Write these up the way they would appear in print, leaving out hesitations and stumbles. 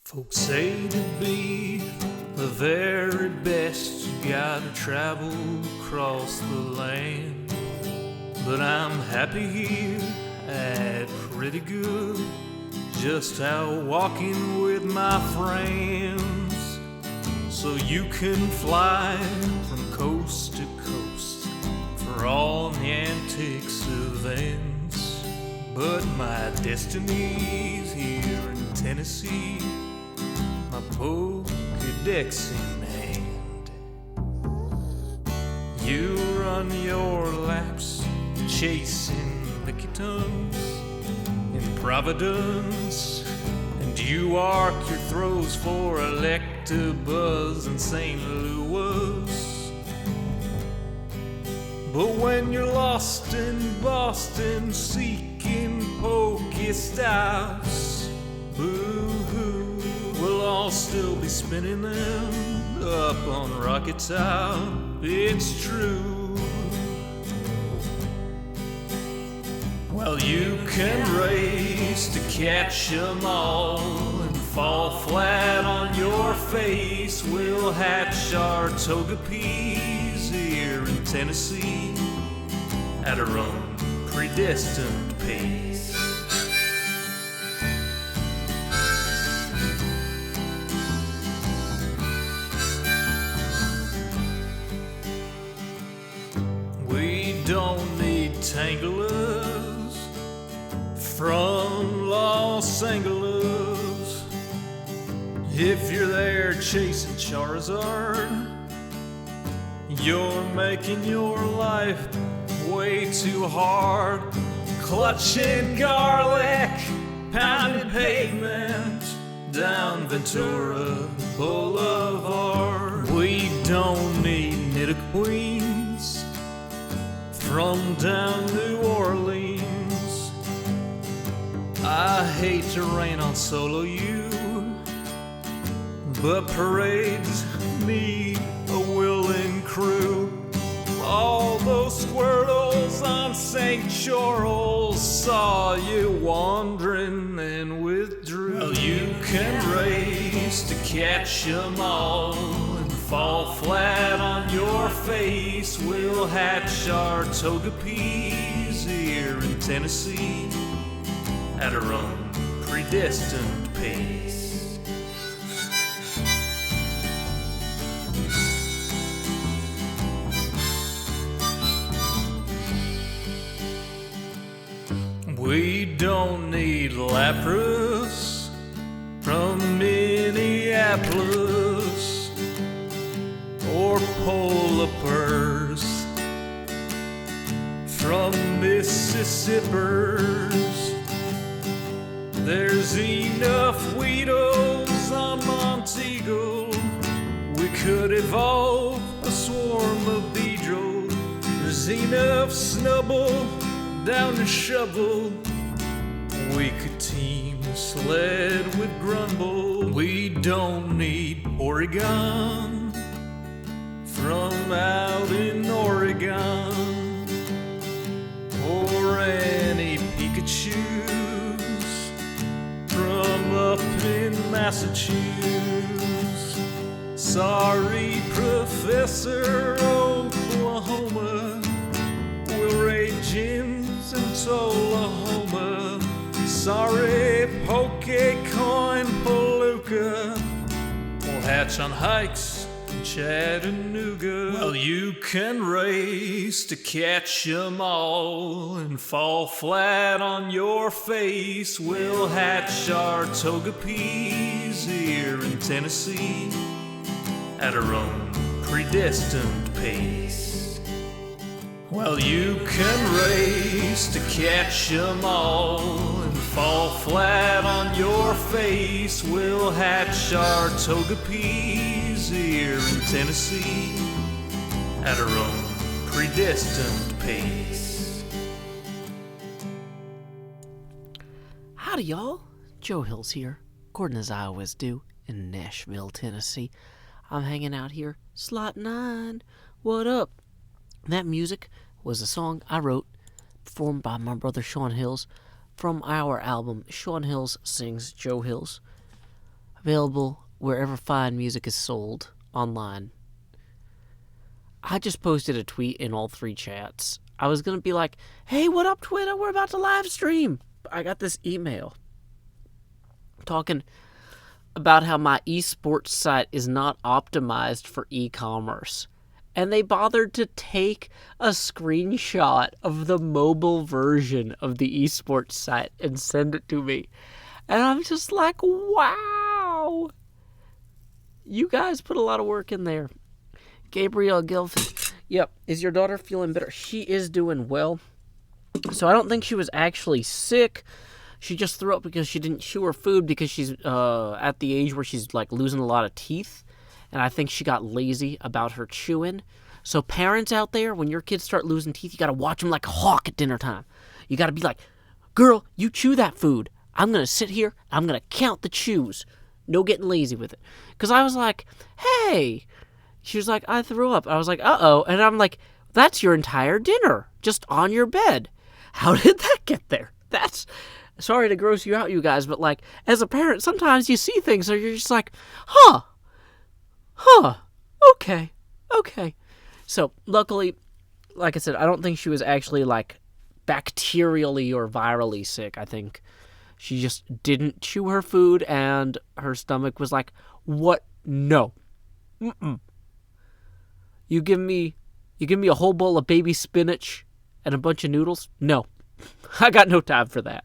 Folks say to be the very best, you gotta travel across the land. But I'm happy here at pretty good, just out walking with my friends. So you can fly from coast to coast for all the antics of ends. But my destiny's here in Tennessee, my Pokedex in hand. You run your laps chasing lickitung in Providence, and you arc your throws for Electabuzz in St. Louis. But when you're lost in Boston seeking Pokestops, boo-hoo, we'll all still be spinning them up on Rocket Top. It's true. Well, you can race to catch 'em all and fall flat on your face. We'll hatch our Togepi's here in Tennessee at our own predestined pace. We don't need Tanglers from Los Angeles. If you're there chasing Charizard, you're making your life way too hard. Clutching garlic, pounding pavement down Ventura Boulevard. We don't need Nidoqueens from down New Orleans. I hate to rain on solo you, but parades need a willing crew. All those squirtles on St. Charles saw you wandering and withdrew. Well, you can race to catch 'em all and fall flat on your face. We'll hatch our Togepi's here in Tennessee at our own predestined pace. We don't need Lapras from Minneapolis or Polipers from Mississippers. There's enough Weedles on Montego. We could evolve a swarm of Beedrill. There's enough Snubbull down to Shovel. We could team Sled with Grumble. We don't need Oregon from out in Oregon, or any Pikachus from up in Massachusetts. Sorry, Professor Oklahoma, we'll raid gyms in Tullahoma. Sorry, Pokecoin Palooka, we'll hatch on hikes in Chattanooga. Well, you can race to catch 'em all and fall flat on your face. We'll hatch our Togepi's here in Tennessee at our own predestined pace. Well, you can race to catch 'em all and fall flat on your face. We'll hatch our Togepi's here in Tennessee at our own predestined pace. Howdy, y'all. Joe Hills here, according as I always do, in Nashville, Tennessee. I'm hanging out here, Slot 9. What up? That music was a song I wrote, performed by my brother Sean Hills, from our album Sean Hills Sings Joe Hills. available wherever fine music is sold online. I just posted a tweet in all 3 chats. I was going to be like, hey, what up, Twitter? We're about to live stream. I got this email talking about how my esports site is not optimized for e-commerce. And they bothered to take a screenshot of the mobile version of the esports site and send it to me. And I'm just like, wow. You guys put a lot of work in there. Gabrielle Gilfin. Yep. Is your daughter feeling better? She is doing well. So I don't think she was actually sick. She just threw up because she didn't chew her food because she's at the age where she's like losing a lot of teeth. And I think she got lazy about her chewing. So parents out there, when your kids start losing teeth, you got to watch them like a hawk at dinner time. You got to be like, girl, you chew that food. I'm going to sit here. I'm going to count the chews. No getting lazy with it. Because I was like, hey. She was like, I threw up. I was like, uh-oh. And I'm like, that's your entire dinner. Just on your bed. How did that get there? That's... Sorry to gross you out, you guys, but like, as a parent, sometimes you see things where you're just like, huh, okay. So, luckily, like I said, I don't think she was actually, like, bacterially or virally sick. I think she just didn't chew her food, and her stomach was like, what? No. You give me a whole bowl of baby spinach and a bunch of noodles? No. I got no time for that.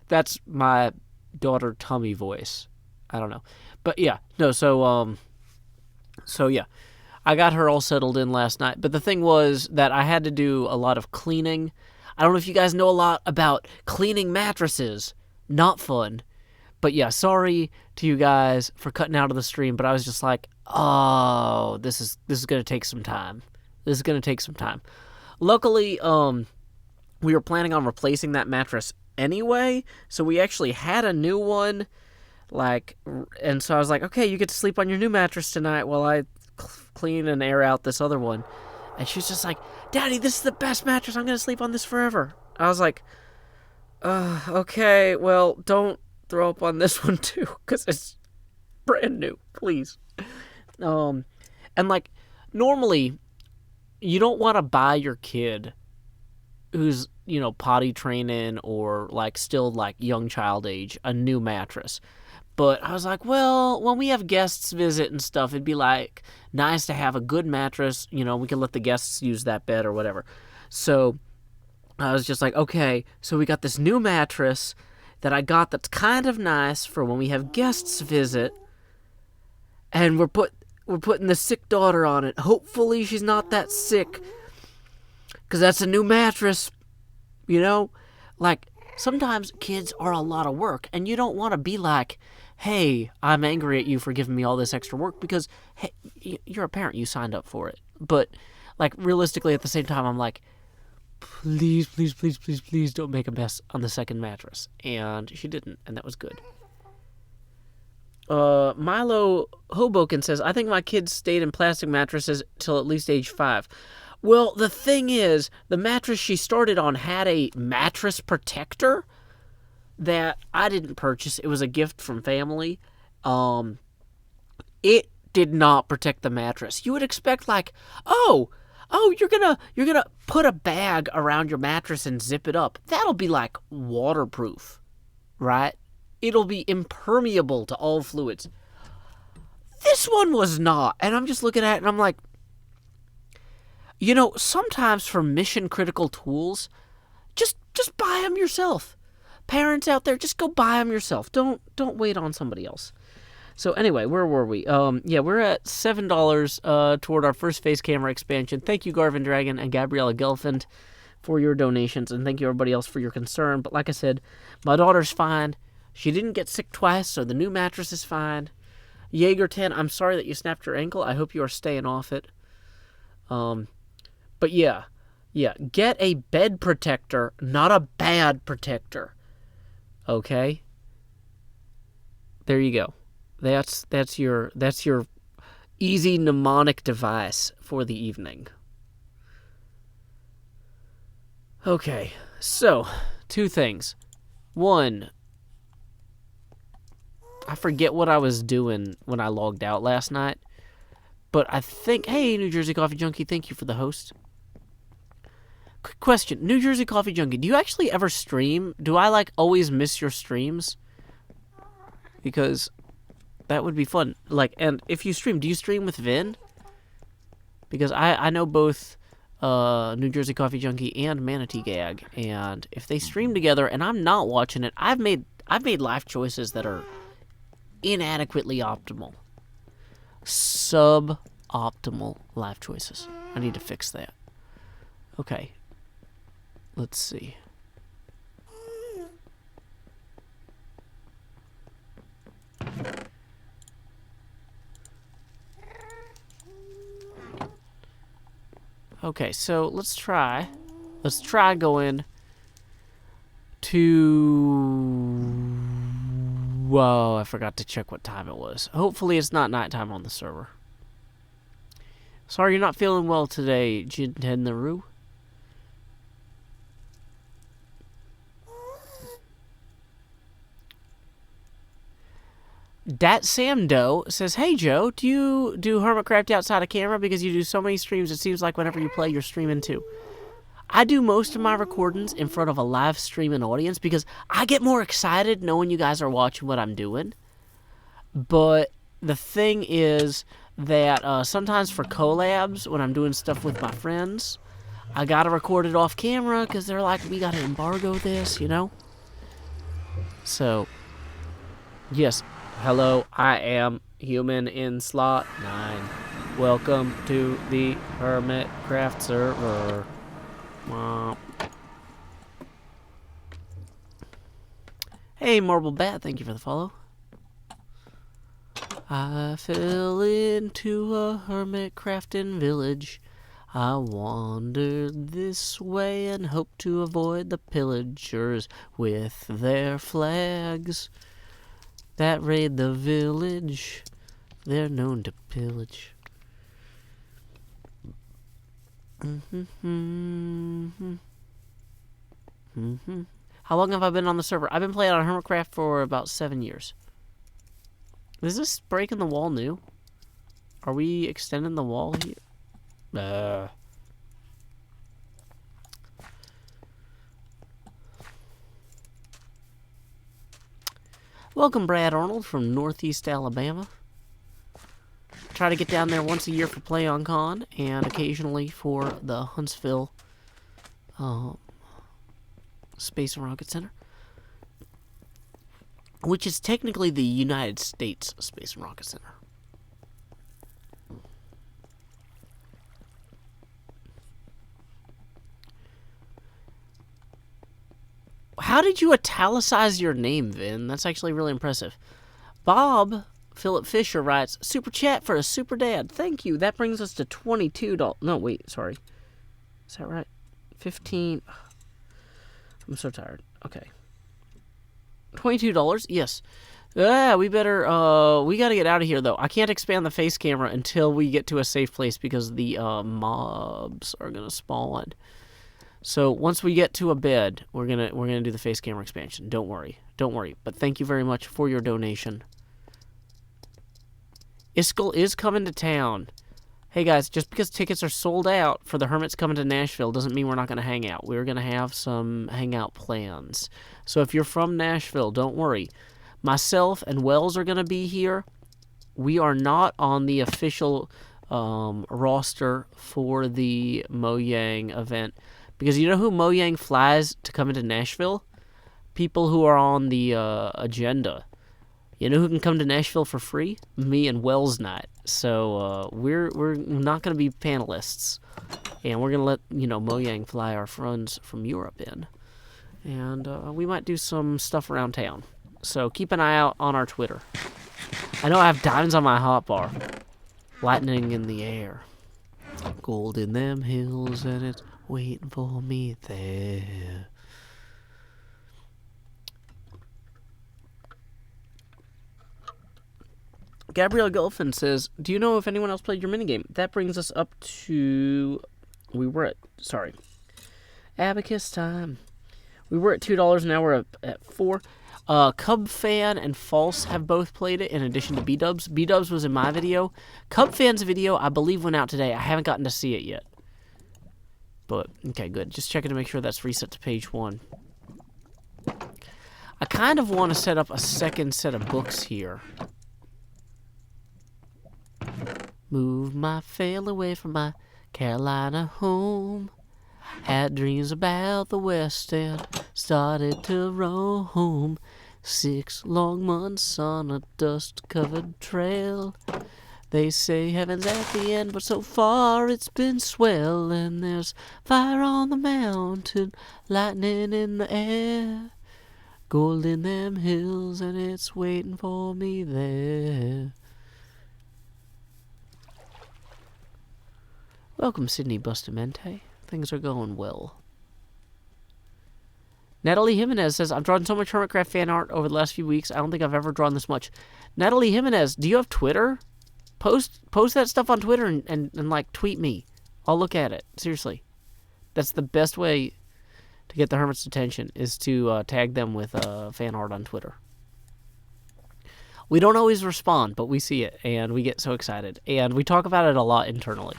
That's my daughter tummy voice. I don't know. But yeah, no, so yeah. I got her all settled in last night. But the thing was that I had to do a lot of cleaning. I don't know if you guys know a lot about cleaning mattresses. Not fun. But yeah, sorry to you guys for cutting out of the stream, but I was just like, oh, this is going to take some time. Luckily, we were planning on replacing that mattress anyway, so we actually had a new one, and so I was like, okay, you get to sleep on your new mattress tonight while I clean and air out this other one. And she was just like, Daddy, this is the best mattress, I'm gonna sleep on this forever. I was like, okay, well, don't throw up on this one too, because it's brand new, please. And like, normally, you don't want to buy your kid who's, potty training or, like, still, like, young child age, a new mattress. But I was like, well, when we have guests visit and stuff, it'd be, like, nice to have a good mattress. We can let the guests use that bed or whatever. So I was just like, okay, so we got this new mattress that I got that's kind of nice for when we have guests visit. And we're putting the sick daughter on it. Hopefully she's not that sick, because that's a new mattress. Like, sometimes kids are a lot of work, and you don't want to be like, hey, I'm angry at you for giving me all this extra work, because, hey, you're a parent, you signed up for it. But, like, realistically, at the same time, I'm like, please don't make a mess on the second mattress. And she didn't, and that was good. Milo Hoboken says, I think my kids stayed in plastic mattresses till at least age 5. Well, the thing is, the mattress she started on had a mattress protector that I didn't purchase. It was a gift from family. It did not protect the mattress. You would expect, like, oh, you're gonna put a bag around your mattress and zip it up. That'll be, like, waterproof, right? It'll be impermeable to all fluids. This one was not. And I'm just looking at it and I'm like, sometimes for mission critical tools, just buy them yourself. Parents out there, just go buy them yourself. Don't wait on somebody else. So anyway, where were we? We're at $7 toward our first face camera expansion. Thank you, Garvin Dragon and Gabriella Gelfand, for your donations, and thank you everybody else for your concern. But like I said, my daughter's fine. She didn't get sick twice, so the new mattress is fine. Jaeger 10, I'm sorry that you snapped your ankle. I hope you are staying off it. But yeah, get a bed protector, not a bad protector. Okay? There you go. That's your easy mnemonic device for the evening. Okay, so 2 things. 1, I forget what I was doing when I logged out last night. But I think, hey, New Jersey Coffee Junkie, thank you for the host. Quick question, New Jersey Coffee Junkie, do you actually ever stream? Do I, like, always miss your streams? Because that would be fun. Like, and if you stream, do you stream with Vin? Because I know both New Jersey Coffee Junkie and Manatee Gag, and if they stream together and I'm not watching it, I've made life choices that are inadequately optimal. Suboptimal life choices. I need to fix that. Okay. Let's see. Okay, so let's try going to... Whoa, I forgot to check what time it was. Hopefully it's not nighttime on the server. Sorry you're not feeling well today, Jintenru. Dat Sam Doe says, hey Joe, do you do Hermitcraft outside of camera? Because you do so many streams, it seems like whenever you play, you're streaming too. I do most of my recordings in front of a live streaming audience because I get more excited knowing you guys are watching what I'm doing. But the thing is that sometimes for collabs, when I'm doing stuff with my friends, I gotta record it off camera because they're like, we gotta embargo this, you know? So, yes. Hello, I am human in slot 9. Welcome to the Hermitcraft server. Hey, Marble Bat, thank you for the follow. I fell into a hermitcrafting village. I wandered this way and hoped to avoid the pillagers with their flags that raid the village. They're known to pillage. How long have I been on the server? I've been playing on Hermitcraft for about 7 years. Is this breaking the wall new? Are we extending the wall here? Welcome, Brad Arnold from Northeast Alabama. Try to get down there once a year for PlayOnCon and occasionally for the Huntsville Space and Rocket Center, which is technically the United States Space and Rocket Center. How did you italicize your name, Vin? That's actually really impressive. Bob Philip Fisher writes, Super Chat for a Super Dad. Thank you. That brings us to $22. No, wait, sorry. Is that right? 15. I'm so tired. Okay. $22? Yes. Yeah, we better, we gotta get out of here, though. I can't expand the face camera until we get to a safe place because the, mobs are gonna spawn. So once we get to a bed, we're gonna do the face camera expansion. Don't worry. But thank you very much for your donation. Iskall is coming to town. Hey guys, just because tickets are sold out for the Hermits coming to Nashville doesn't mean we're not going to hang out. We're going to have some hangout plans. So if you're from Nashville, don't worry. Myself and Wells are going to be here. We are not on the official roster for the Mojang event. Because you know who Mojang flies to come into Nashville? People who are on the agenda. You know who can come to Nashville for free? Me and Wells Night. So we're not going to be panelists, and we're going to let Mojang fly our friends from Europe in, and we might do some stuff around town. So keep an eye out on our Twitter. I know I have diamonds on my hotbar, lightning in the air, gold in them hills, and it's waiting for me there. Gabrielle Gelfin says, do you know if anyone else played your minigame? That brings us up to... Abacus time. We were at $2, now we're at $4. Cub Fan and False have both played it in addition to B-Dubs. B-Dubs was in my video. Cub Fan's video, I believe, went out today. I haven't gotten to see it yet. But, okay, good. Just checking to make sure that's reset to page 1. I kind of want to set up a second set of books here. Moved my fail away from my Carolina home. Had dreams about the West End. Started to roam. 6 long months on a dust-covered trail. They say heaven's at the end, but so far it's been swell. And there's fire on the mountain, lightning in the air. Gold in them hills, and it's waiting for me there. Welcome, Sydney Bustamante. Things are going well. Natalie Jimenez says, I've drawn so much Hermitcraft fan art over the last few weeks, I don't think I've ever drawn this much. Natalie Jimenez, do you have Twitter? Post that stuff on Twitter and like, tweet me. I'll look at it. Seriously. That's the best way to get the Hermit's attention, is to tag them with fan art on Twitter. We don't always respond, but we see it, and we get so excited. And we talk about it a lot internally.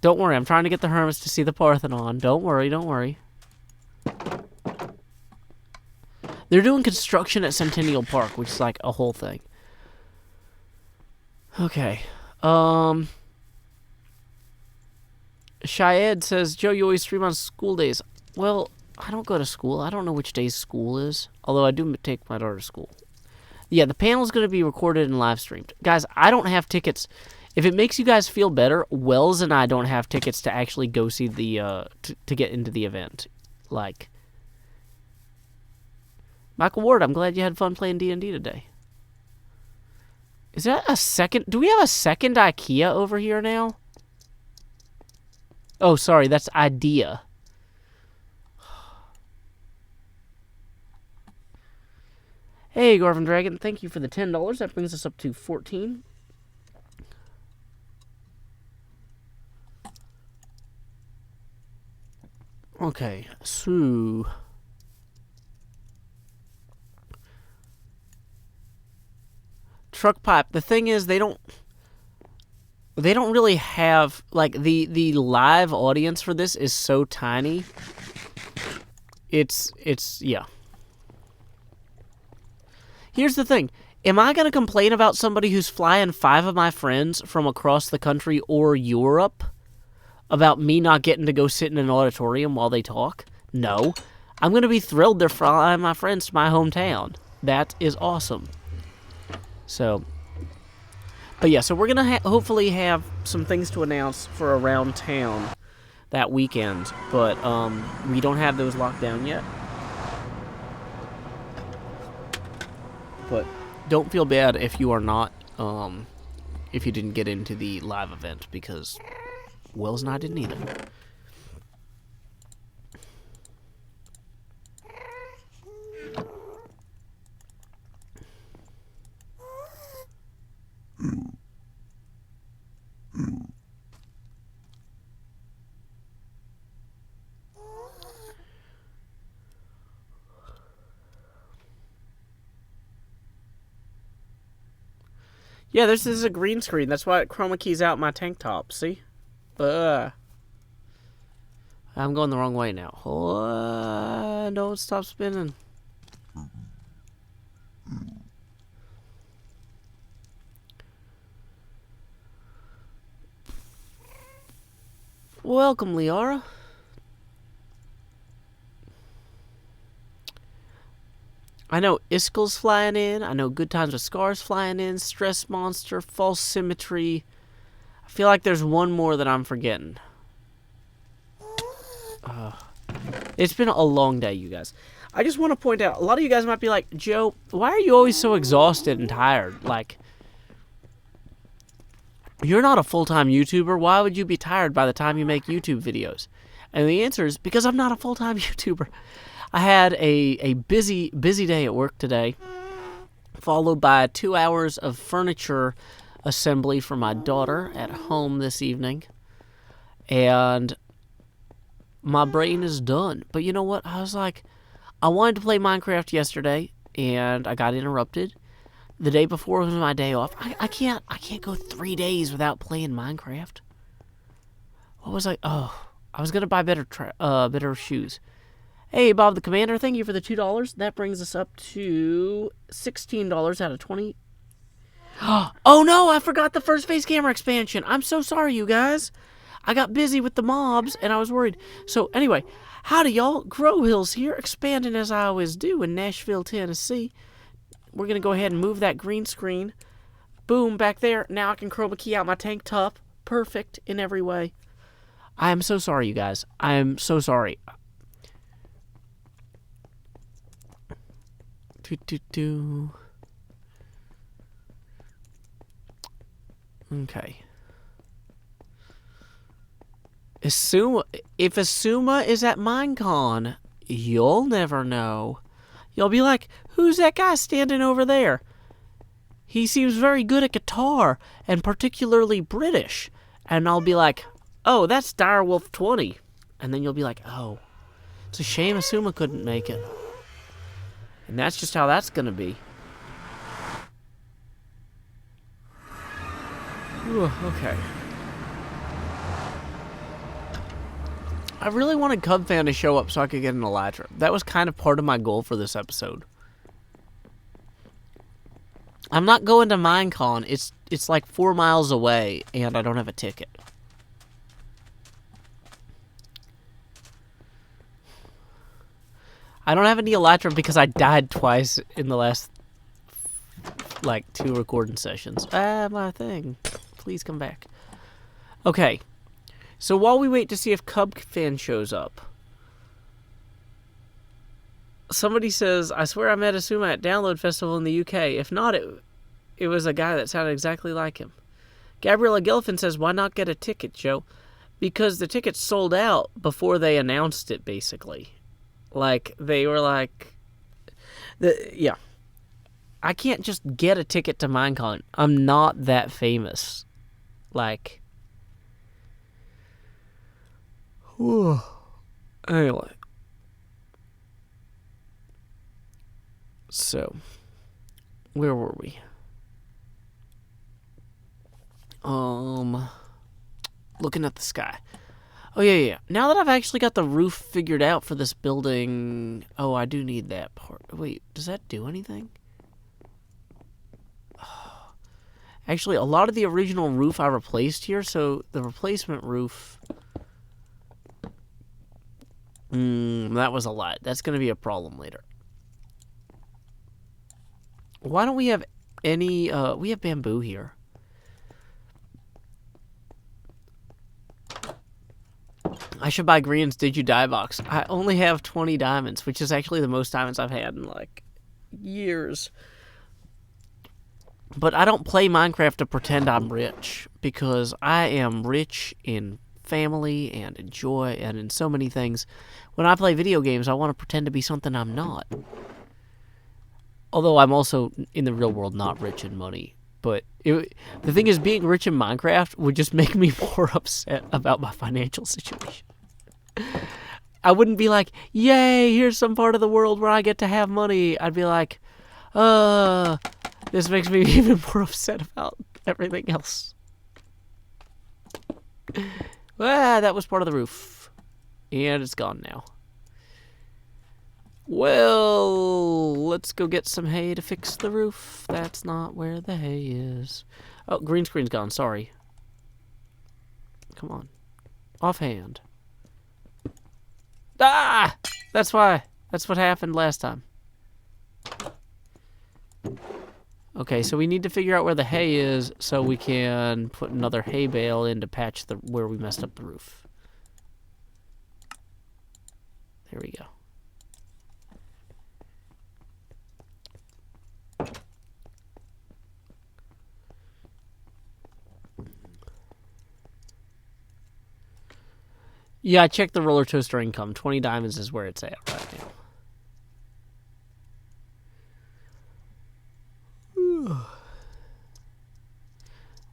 Don't worry, I'm trying to get the Hermits to see the Parthenon. Don't worry, don't worry. They're doing construction at Centennial Park, which is like a whole thing. Okay. Shaed says, Joe, you always stream on school days. Well, I don't go to school. I don't know which days school is. Although I do take my daughter to school. Yeah, the panel's going to be recorded and live streamed. Guys, I don't have tickets. If it makes you guys feel better, Wells and I don't have tickets to actually go see the, to get into the event. Like, Michael Ward, I'm glad you had fun playing D&D today. Is that a second? Do we have a second IKEA over here now? Oh, sorry, that's Idea. Hey, Garvin Dragon, thank you for the $10. That brings us up to 14. Okay, so Truck Pipe. The thing is, they don't really have, like, the live audience for this is so tiny. It's yeah. Here's the thing. Am I going to complain about somebody who's flying 5 of my friends from across the country or Europe about me not getting to go sit in an auditorium while they talk? No. I'm going to be thrilled they're flying my friends to my hometown. That is awesome. So, but yeah, so we're going to hopefully have some things to announce for around town that weekend, but we don't have those locked down yet. But don't feel bad if you are not, if you didn't get into the live event, because Wells and I didn't either. Yeah, this is a green screen. That's why it chroma keys out my tank top. See? I'm going the wrong way now. Don't stop spinning. Welcome, Liara. I know Iskel's flying in. I know Good Times with Scars flying in. Stress Monster, False Symmetry. I feel like there's one more that I'm forgetting. It's been a long day, you guys. I just want to point out, a lot of you guys might be like, Joe, why are you always so exhausted and tired? Like, you're not a full-time YouTuber. Why would you be tired by the time you make YouTube videos? And the answer is because I'm not a full-time YouTuber. I had a busy day at work today, followed by 2 hours of furniture assembly for my daughter at home this evening. And my brain is done. But you know what? I was like, I wanted to play Minecraft yesterday, and I got interrupted. The day before was my day off. I can't go 3 days without playing Minecraft. What was I? Oh, I was gonna buy better shoes. Hey, Bob the Commander, thank you for the $2. That brings us up to $16 out of 20. Oh no, I forgot the first face camera expansion. I'm so sorry, you guys. I got busy with the mobs, and I was worried. So anyway, howdy y'all. Grow Hills here, expanding as I always do in Nashville, Tennessee. We're going to go ahead and move that green screen. Boom, back there. Now I can chroma key out my tank top. Perfect in every way. I am so sorry, you guys. I am so sorry. Okay. If Asuma is at Minecon, you'll never know. You'll be like, who's that guy standing over there? He seems very good at guitar, and particularly British. And I'll be like, oh, that's Direwolf 20. And then you'll be like, oh, it's a shame Asuma couldn't make it. And that's just how that's going to be. Ooh, okay. I really wanted Cubfan to show up so I could get an Elytra. That was kind of part of my goal for this episode. I'm not going to Minecon. It's like 4 miles away, and I don't have a ticket. I don't have any Elytra because I died twice in the last, like, 2 recording sessions. My thing. Please come back. Okay. So while we wait to see if Cubfan shows up, somebody says, I swear I met Asuma at Download Festival in the UK. If not, it was a guy that sounded exactly like him. Gabriella Gelfin says, why not get a ticket, Joe? Because the tickets sold out before they announced it, basically. Like, they were like... yeah. I can't just get a ticket to Minecon. I'm not that famous. Like... Whew. Anyway. So, where were we? Looking at the sky. Oh, yeah. Now that I've actually got the roof figured out for this building... Oh, I do need that part. Wait, does that do anything? Actually, a lot of the original roof I replaced here, so the replacement roof... that was a lot. That's going to be a problem later. Why don't we have any... we have bamboo here. I should buy Green's Did You Die box. I only have 20 diamonds, which is actually the most diamonds I've had in, like, years. But I don't play Minecraft to pretend I'm rich, because I am rich in family and in joy and in so many things. When I play video games, I want to pretend to be something I'm not. Although I'm also, in the real world, not rich in money. But the thing is, being rich in Minecraft would just make me more upset about my financial situation. I wouldn't be like, yay, here's some part of the world where I get to have money. I'd be like, this makes me even more upset about everything else. That was part of the roof. And it's gone now. Well, let's go get some hay to fix the roof. That's not where the hay is. Oh, green screen's gone. Sorry. Come on. Offhand. Ah! That's why. That's what happened last time. Okay, so we need to figure out where the hay is so we can put another hay bale in to patch where we messed up the roof. There we go. Yeah, I checked the roller coaster income. 20 diamonds is where it's at right now.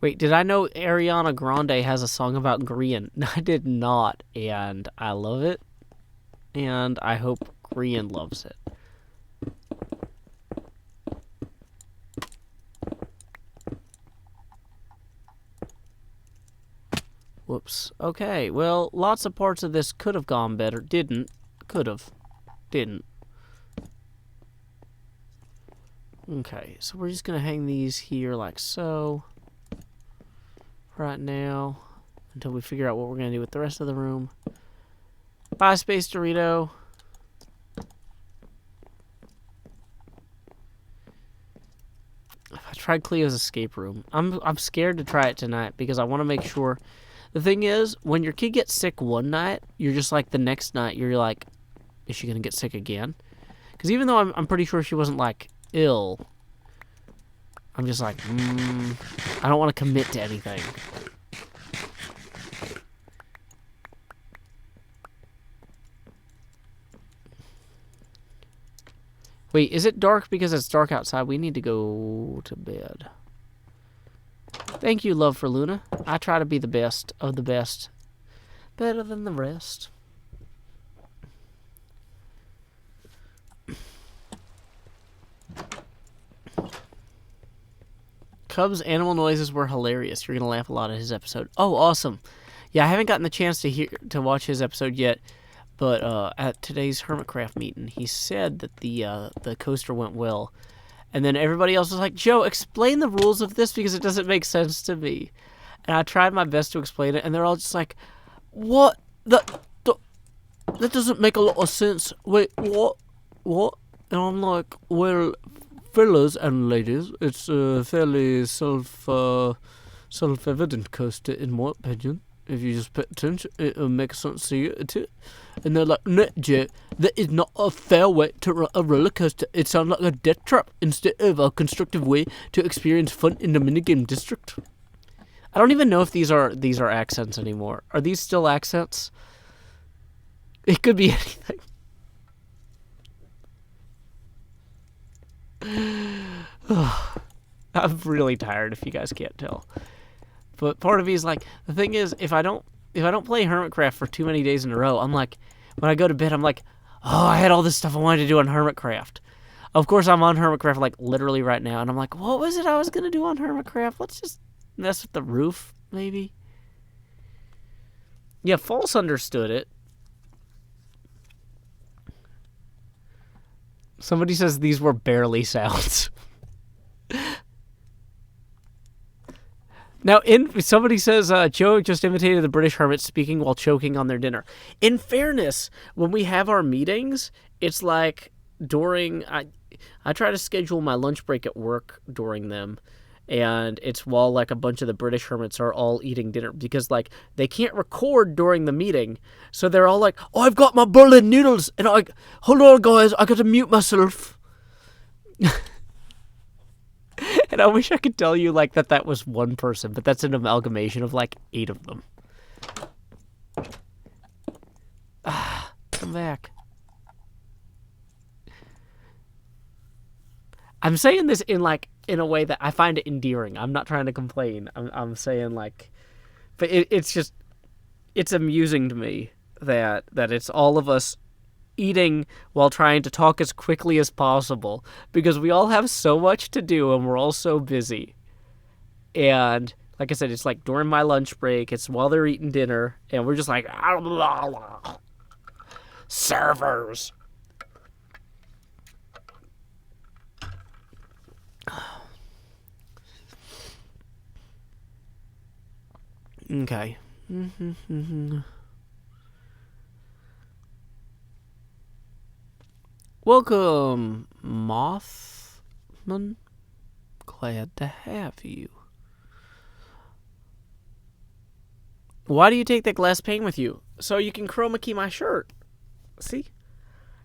Wait, did I know Ariana Grande has a song about Grian? I did not, and I love it, and I hope Grian loves it. Whoops. Okay, well, lots of parts of this could have gone better. Didn't. Could have. Didn't. Okay, so we're just going to hang these here like so. Right now. Until we figure out what we're going to do with the rest of the room. Bye, Space Dorito. I tried Cleo's escape room. I'm scared to try it tonight because I want to make sure. The thing is, when your kid gets sick one night, you're just like the next night, you're like, is she going to get sick again? Because even though I'm pretty sure she wasn't like ill, I'm just like, I don't want to commit to anything. Wait, is it dark because it's dark outside? We need to go to bed. Thank you, Love for Luna. I try to be the best of the best. Better than the rest. Cub's animal noises were hilarious. You're going to laugh a lot at his episode. Oh, awesome. Yeah, I haven't gotten the chance to watch his episode yet, but at today's Hermitcraft meeting, he said that the coaster went well. And then everybody else was like, Joe, explain the rules of this because it doesn't make sense to me. And I tried my best to explain it, and they're all just like, what? That doesn't make a lot of sense. Wait, what? And I'm like, well, fellas and ladies, it's a fairly self-evident coaster in my opinion. If you just pay attention, it'll make sense to you too. And they're like, no, Joe, that is not a fair way to run a roller coaster. It sounds like a death trap instead of a constructive way to experience fun in the minigame district. I don't even know if these are accents anymore. Are these still accents? It could be anything. I'm really tired if you guys can't tell. But part of me is like, the thing is, if I don't play Hermitcraft for too many days in a row, I'm like, when I go to bed, I'm like, oh, I had all this stuff I wanted to do on Hermitcraft. Of course, I'm on Hermitcraft like literally right now, and I'm like, what was it I was gonna do on Hermitcraft? Let's just mess with the roof, maybe. Yeah, False understood it. Somebody says these were barely sounds. Now, somebody says Joe just imitated the British hermit speaking while choking on their dinner. In fairness, when we have our meetings, it's like during I try to schedule my lunch break at work during them, and it's while like a bunch of the British hermits are all eating dinner because like they can't record during the meeting, so they're all like, "Oh, I've got my Berlin noodles," and hold on, guys, I got to mute myself. And I wish I could tell you, like, that was one person, but that's an amalgamation of, like, 8 of them. Come back. I'm saying this in a way that I find it endearing. I'm not trying to complain. I'm saying, like... But it's amusing to me that it's all of us eating while trying to talk as quickly as possible because we all have so much to do and we're all so busy. And like I said, it's like during my lunch break, it's while they're eating dinner, and we're just like, servers. Okay. Welcome, Mothman. Glad to have you. Why do you take that glass pane with you? So you can chroma key my shirt. See?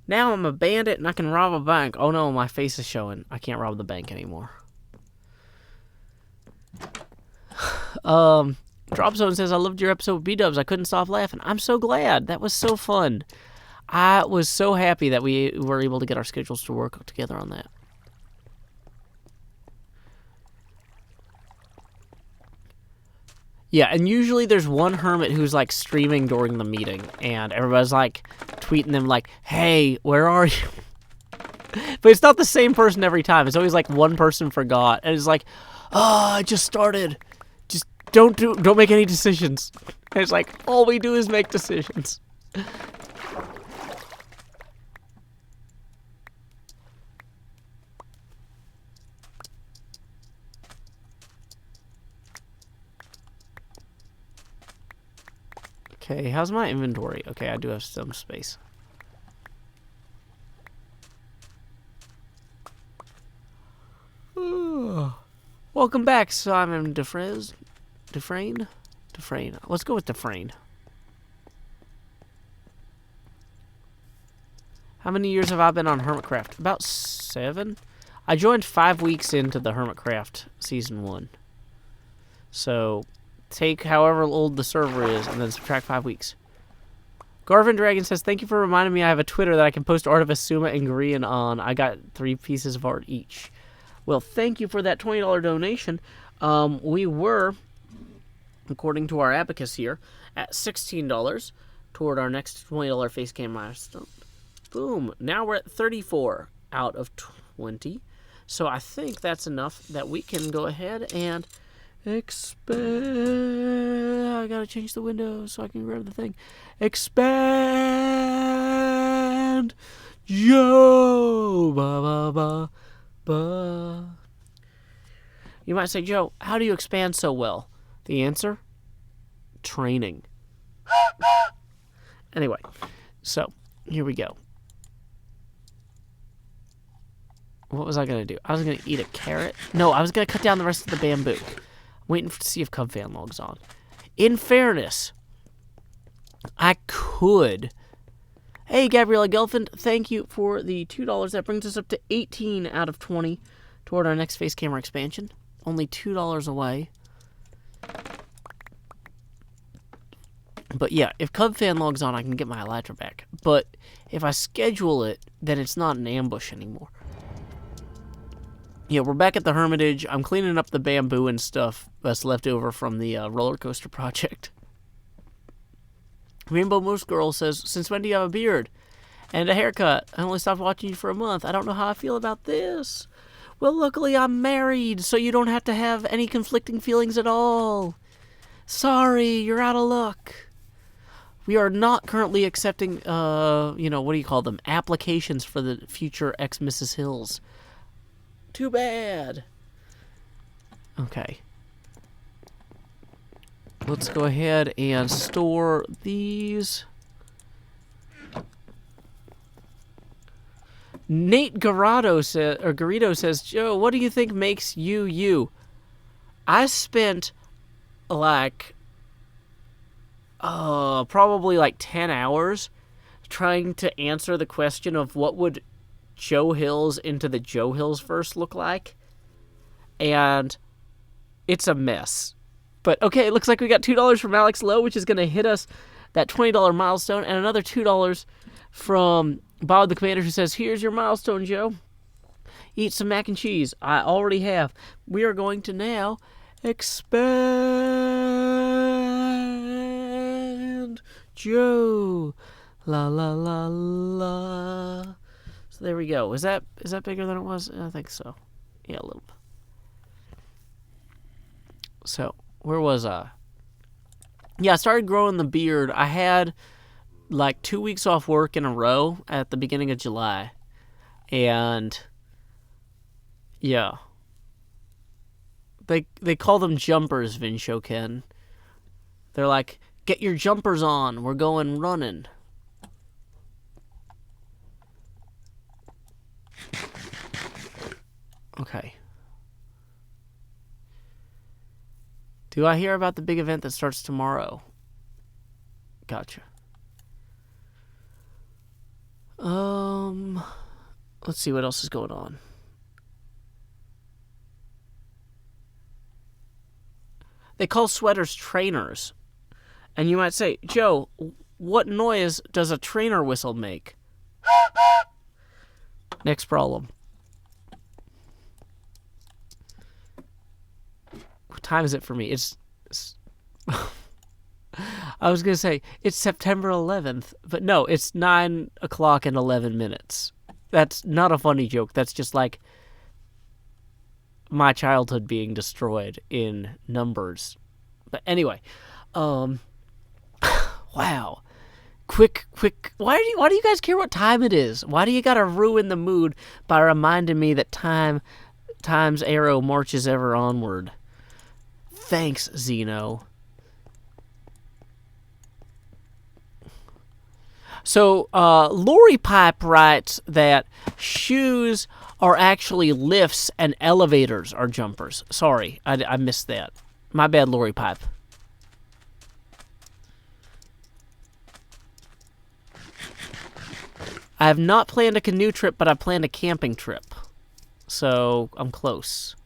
Now I'm a bandit and I can rob a bank. Oh no, my face is showing. I can't rob the bank anymore. Drop Zone says, I loved your episode with B-Dubs. I couldn't stop laughing. I'm so glad. That was so fun. I was so happy that we were able to get our schedules to work together on that. Yeah, and usually there's one hermit who's like streaming during the meeting, and everybody's like tweeting them like, "Hey, where are you?" But it's not the same person every time. It's always like one person forgot, and it's like, "Oh, I just started. Just don't make any decisions." And it's like all we do is make decisions. Okay, how's my inventory? Okay, I do have some space. Welcome back, Simon Dufresne. Dufresne? Let's go with Dufresne. How many years have I been on Hermitcraft? About 7. I joined 5 weeks into the Hermitcraft Season 1. So, take however old the server is and then subtract 5 weeks. Garvin Dragon says, thank you for reminding me I have a Twitter that I can post art of Asuma and Grian on. I got 3 pieces of art each. Well, thank you for that $20 donation. We were, according to our abacus here, at $16 toward our next $20 face cam milestone. Boom. Now we're at 34 out of 20. So I think that's enough that we can go ahead and expand. I gotta change the window so I can grab the thing. Expand. Joe. Ba ba ba ba. You might say, Joe, how do you expand so well? The answer? Training. Anyway, so here we go. What was I going to do? I was going to eat a carrot. No, I was going to cut down the rest of the bamboo. I'm waiting to see if Cub Fan logs on. In fairness, I could. Hey, Gabriella Gelfand, thank you for the $2. That brings us up to 18 out of 20 toward our next face camera expansion. Only $2 away. But yeah, if Cub Fan logs on, I can get my Elytra back. But if I schedule it, then it's not an ambush anymore. Yeah, we're back at the Hermitage. I'm cleaning up the bamboo and stuff that's left over from the roller coaster project. Rainbow Moose Girl says, since when do you have a beard? And a haircut? I only stopped watching you for a month. I don't know how I feel about this. Well, luckily I'm married, so you don't have to have any conflicting feelings at all. Sorry, you're out of luck. We are not currently accepting, what do you call them? Applications for the future ex-Mrs. Hills. Too bad. Okay. Let's go ahead and store these. Nate Garrido says, Joe, what do you think makes you you? I spent probably 10 hours trying to answer the question of what would Joe Hills into the Joe Hills verse look like. And it's a mess. But okay, it looks like we got $2 from Alex Lowe, which is going to hit us that $20 milestone, and another $2 from Bob the Commander, who says, here's your milestone, Joe. Eat some mac and cheese. I already have. We are going to now expand Joe. La la la la. So there we go. Is that bigger than it was? I think so. Yeah, a little. So, where was I? Yeah, I started growing the beard. I had 2 weeks off work in a row at the beginning of July. And yeah. They call them jumpers, Vinshoken. They're like, get your jumpers on. We're going running. Okay. Do I hear about the big event that starts tomorrow? Gotcha. Let's see what else is going on. They call sweaters trainers. And you might say, Joe, what noise does a trainer whistle make? Next problem. What time is it for me? It's I was gonna say it's September 11th, but no, it's 9 o'clock and 11 minutes. That's not a funny joke. That's just like my childhood being destroyed in numbers. But anyway, wow. Quick. Why do you guys care what time it is? Why do you gotta ruin the mood by reminding me that time's arrow marches ever onward? Thanks, Zeno. So, Lori Pipe writes that shoes are actually lifts and elevators are jumpers. Sorry, I missed that. My bad, Lori Pipe. I have not planned a canoe trip, but I planned a camping trip. So, I'm close.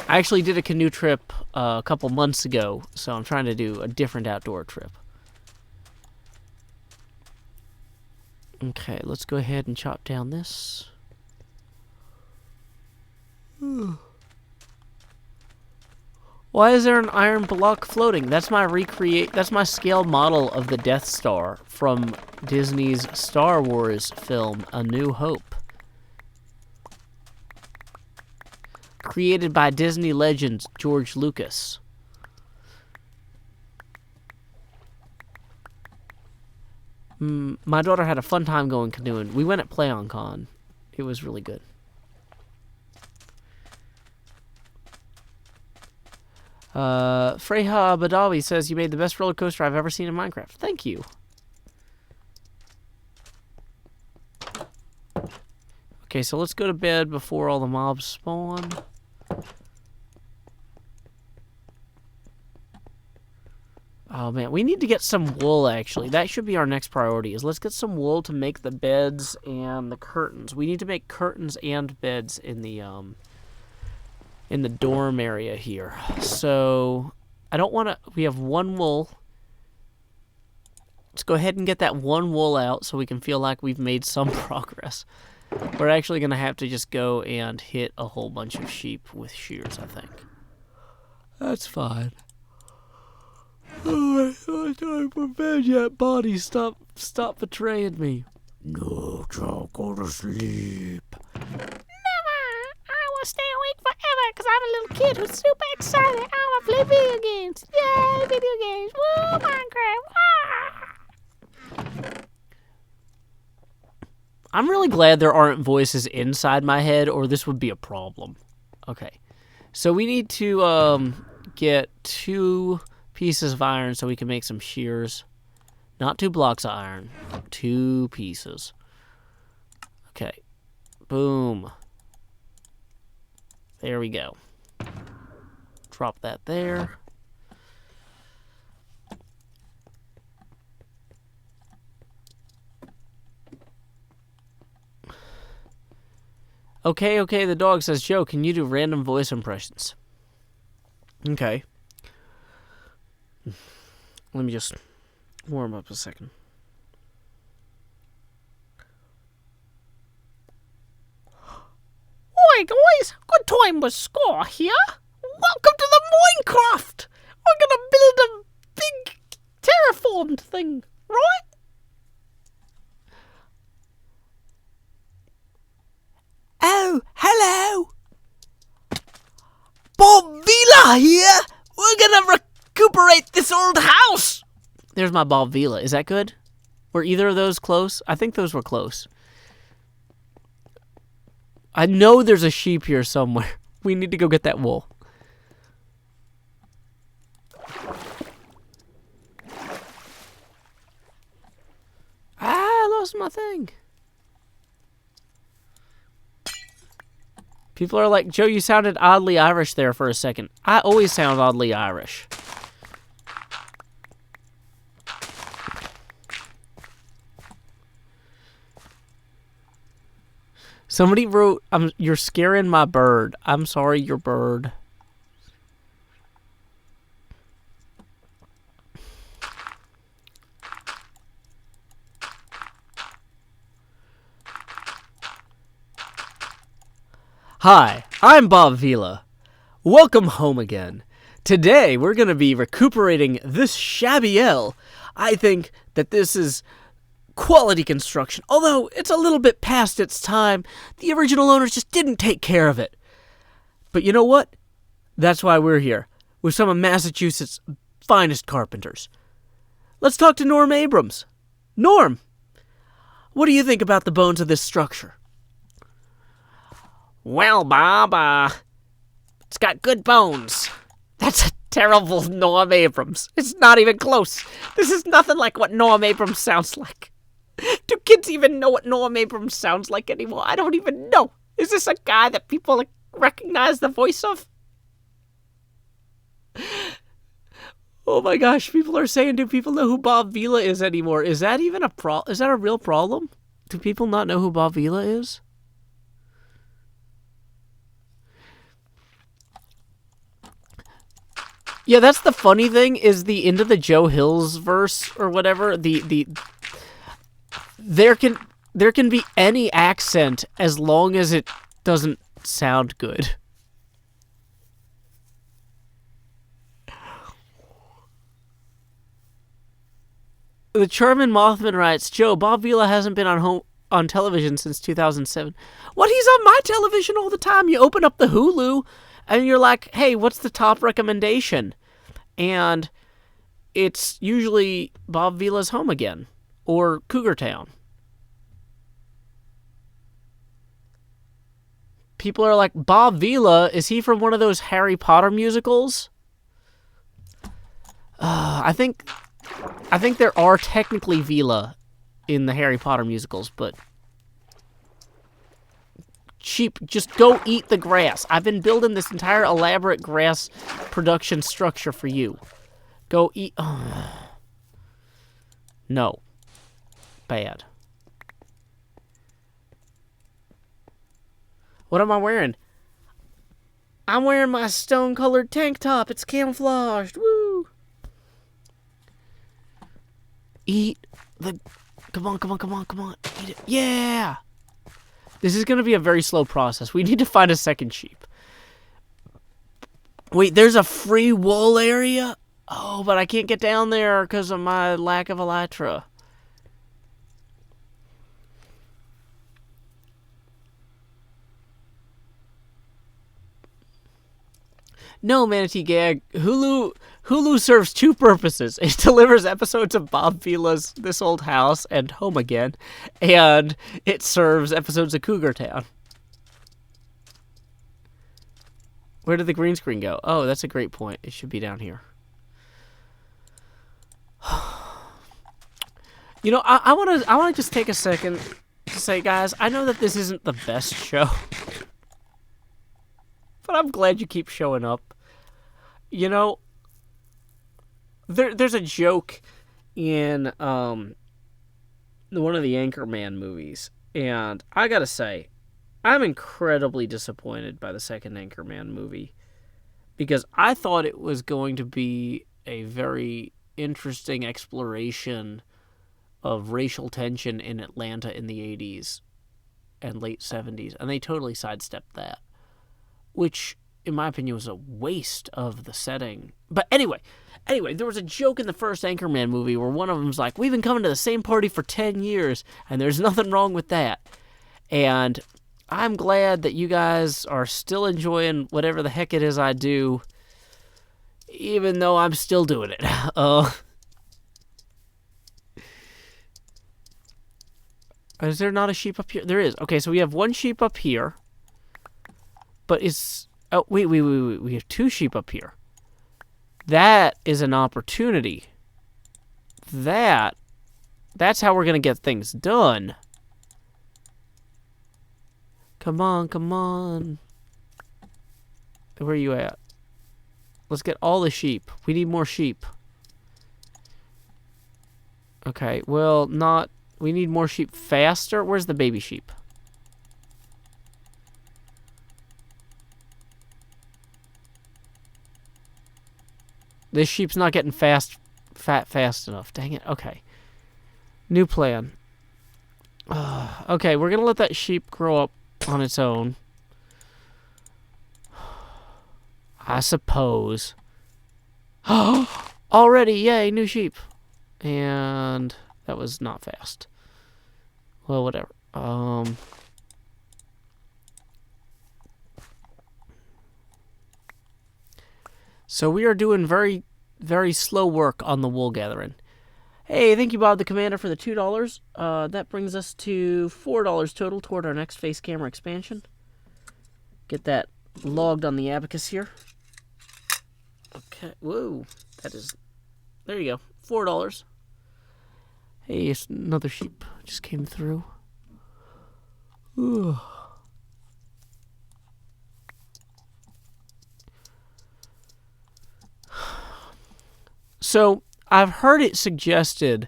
I actually did a canoe trip a couple months ago, so I'm trying to do a different outdoor trip. Okay, let's go ahead and chop down this. Why is there an iron block floating? That's my scale model of the Death Star from Disney's Star Wars film, A New Hope. Created by Disney legend George Lucas. My daughter had a fun time going canoeing. We went at PlayOnCon. It was really good. Freya Badawi says, you made the best roller coaster I've ever seen in Minecraft. Thank you. Okay, so let's go to bed before all the mobs spawn. Oh man, we need to get some wool actually. That should be our next priority, is let's get some wool to make the beds and the curtains. We need to make curtains and beds in the dorm area here. So, I don't want to... We have one wool. Let's go ahead and get that one wool out so we can feel like we've made some progress. We're actually going to have to just go and hit a whole bunch of sheep with shears, I think. That's fine. Oh, time for bed yet, body. Stop betraying me. No, Joe, go to sleep. I will stay awake forever because I'm a little kid who's super excited. I want to play video games. Yay, video games. Woo, Minecraft. Ah. I'm really glad there aren't voices inside my head, or this would be a problem. Okay. So we need to get 2 pieces of iron so we can make some shears. Not 2 blocks of iron. 2 pieces. Okay. Boom. There we go. Drop that there. Okay, the dog says, Joe, can you do random voice impressions? Okay. Let me just warm up a second. Oi, guys! Good time with Score here. Welcome to the Minecraft! We're gonna build a big terraformed thing, right? Oh, hello! Bob Vila here! We're gonna recuperate this old house! There's my Bob Vila. Is that good? Were either of those close? I think those were close. I know there's a sheep here somewhere. We need to go get that wool. I lost my thing. People are like, Joe, you sounded oddly Irish there for a second. I always sound oddly Irish. Somebody wrote, you're scaring my bird. I'm sorry, your bird. Hi, I'm Bob Vila. Welcome home again. Today, we're going to be recuperating this shabby L. I think that this is quality construction, although it's a little bit past its time. The original owners just didn't take care of it. But you know what? That's why we're here, with some of Massachusetts' finest carpenters. Let's talk to Norm Abrams. Norm, what do you think about the bones of this structure? Well, Bob, it's got good bones. That's a terrible Norm Abrams. It's not even close. This is nothing like what Norm Abrams sounds like. Do kids even know what Norm Abrams sounds like anymore? I don't even know. Is this a guy that people recognize the voice of? Oh my gosh, people are saying, do people know who Bob Vila is anymore? Is that even is that a real problem? Do people not know who Bob Vila is? Yeah, that's the funny thing, is the end of the Joe Hills verse or whatever, there can be any accent as long as it doesn't sound good. The Charmin Mothman writes, Joe, Bob Vila hasn't been on television since 2007. What? He's on my television all the time. You open up the Hulu, and you're like, hey, what's the top recommendation? And it's usually Bob Vila's Home Again or Cougar Town. People are like, Bob Vila, is he from one of those Harry Potter musicals? I think there are technically Vila in the Harry Potter musicals, but sheep, just go eat the grass. I've been building this entire elaborate grass production structure for you. Go eat. Oh. No. Bad. What am I wearing? I'm wearing my stone-colored tank top. It's camouflaged. Woo! Eat the... Come on. Eat it. Yeah! This is going to be a very slow process. We need to find a second sheep. Wait, there's a free wool area? Oh, but I can't get down there because of my lack of elytra. No, Manatee Gag. Hulu serves two purposes. It delivers episodes of Bob Vila's This Old House and Home Again, and it serves episodes of Cougar Town. Where did the green screen go? Oh, that's a great point. It should be down here. You know, I want to just take a second to say, guys, I know that this isn't the best show, but I'm glad you keep showing up. You know, there's a joke in one of the Anchorman movies, and I gotta say, I'm incredibly disappointed by the second Anchorman movie, because I thought it was going to be a very interesting exploration of racial tension in Atlanta in the 80s and late 70s, and they totally sidestepped that, which, in my opinion, was a waste of the setting. But anyway, there was a joke in the first Anchorman movie where one of them's like, we've been coming to the same party for 10 years, and there's nothing wrong with that. And I'm glad that you guys are still enjoying whatever the heck it is I do, even though I'm still doing it. Is there not a sheep up here? There is. Okay, so we have one sheep up here, but it's... Oh, wait. We have two sheep up here. That is an opportunity. That's how we're going to get things done. Come on. Where are you at? Let's get all the sheep. We need more sheep. Okay, well, not... We need more sheep faster. Where's the baby sheep? This sheep's not getting fat fast enough. Dang it. Okay. New plan. Okay, we're going to let that sheep grow up on its own. I suppose. Already, yay, new sheep. And that was not fast. Well, whatever. So we are doing very, very slow work on the wool gathering. Hey, thank you, Bob the Commander, for the $2. That brings us to $4 total toward our next face camera expansion. Get that logged on the abacus here. Okay, whoa, that is, there you go, $4. Hey, it's another sheep just came through. Ooh. So, I've heard it suggested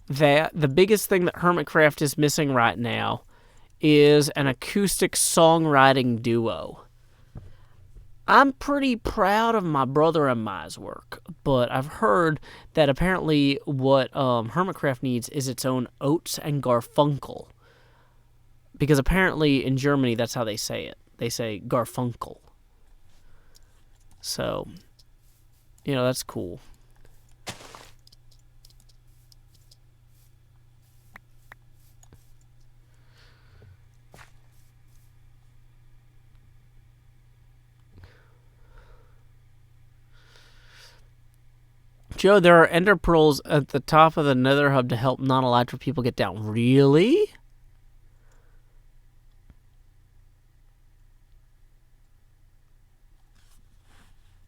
that the biggest thing that Hermitcraft is missing right now is an acoustic songwriting duo. I'm pretty proud of my brother and my's work, but I've heard that apparently what Hermitcraft needs is its own Oates and Garfunkel. Because apparently in Germany that's how they say it. They say Garfunkel. So, that's cool. Joe, there are ender pearls at the top of the nether hub to help non-elytra people get down. Really?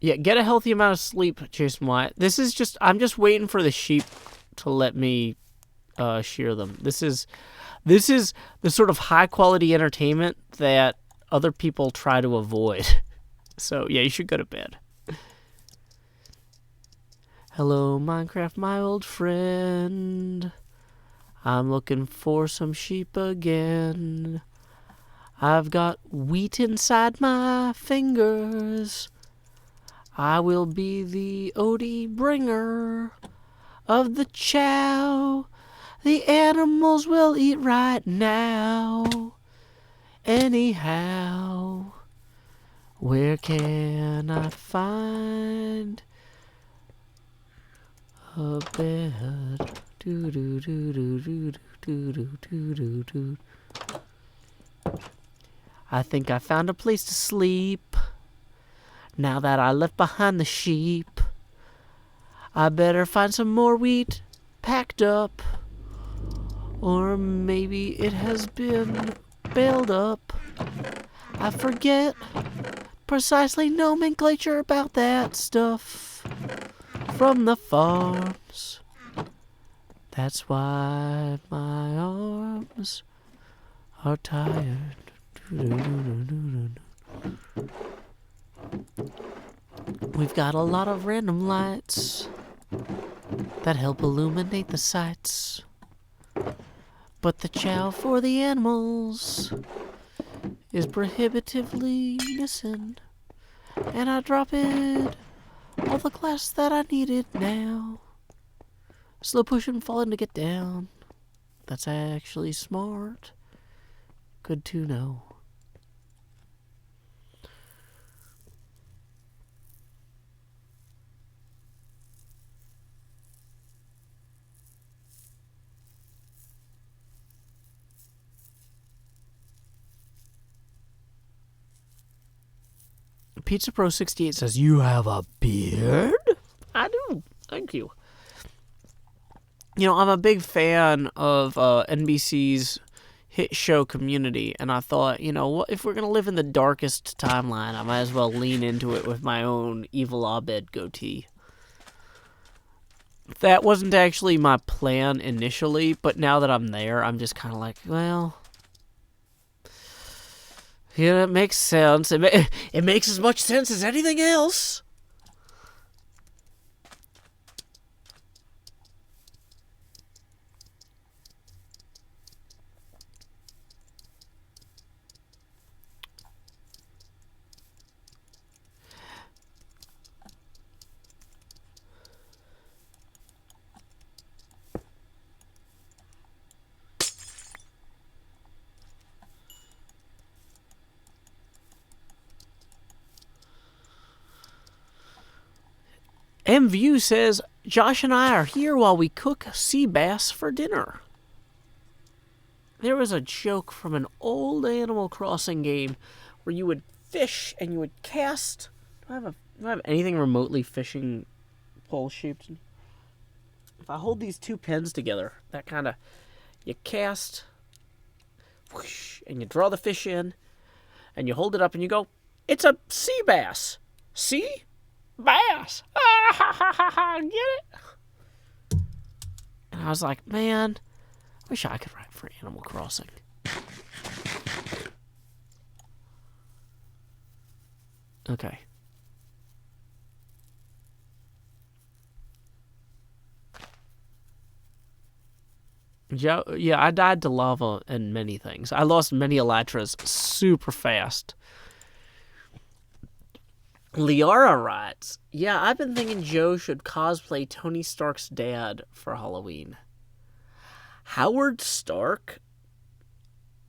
Yeah, get a healthy amount of sleep, Jason White. I'm just waiting for the sheep to let me shear them. This is the sort of high-quality entertainment that other people try to avoid. So, yeah, you should go to bed. Hello, Minecraft, my old friend. I'm looking for some sheep again. I've got wheat inside my fingers. I will be the Odie bringer of the chow the animals will eat right now. Anyhow, where can I find a bed? Do do do do do do do do do do. I think I found a place to sleep. Now that I left behind the sheep, I better find some more wheat packed up. Or maybe it has been baled up. I forget precisely nomenclature about that stuff from the farms. That's why my arms are tired. We've got a lot of random lights that help illuminate the sights. But the chow for the animals is prohibitively missing. And I drop it all the glass that I needed now. Slow pushing, falling to get down. That's actually smart. Good to know. Pizza Pro 68 says, "You have a beard?" I do. Thank you. I'm a big fan of NBC's hit show Community, and I thought, what if we're going to live in the darkest timeline, I might as well lean into it with my own Evil Abed goatee. That wasn't actually my plan initially, but now that I'm there, I'm just kind of like, well, it makes sense. It makes as much sense as anything else. MView says, Josh and I are here while we cook sea bass for dinner. There was a joke from an old Animal Crossing game where you would fish and you would cast. Do I have anything remotely fishing pole shaped? If I hold these two pens together, that kind of, you cast, whoosh, and you draw the fish in, and you hold it up and you go, it's a sea bass. Sea bass. Ah, ha, ha, ha, ha. Get it? And I was like, man, I wish I could write for Animal Crossing. Okay. Yeah, I died to lava and many things. I lost many elytras super fast. Liara writes, yeah, I've been thinking Joe should cosplay Tony Stark's dad for Halloween. Howard Stark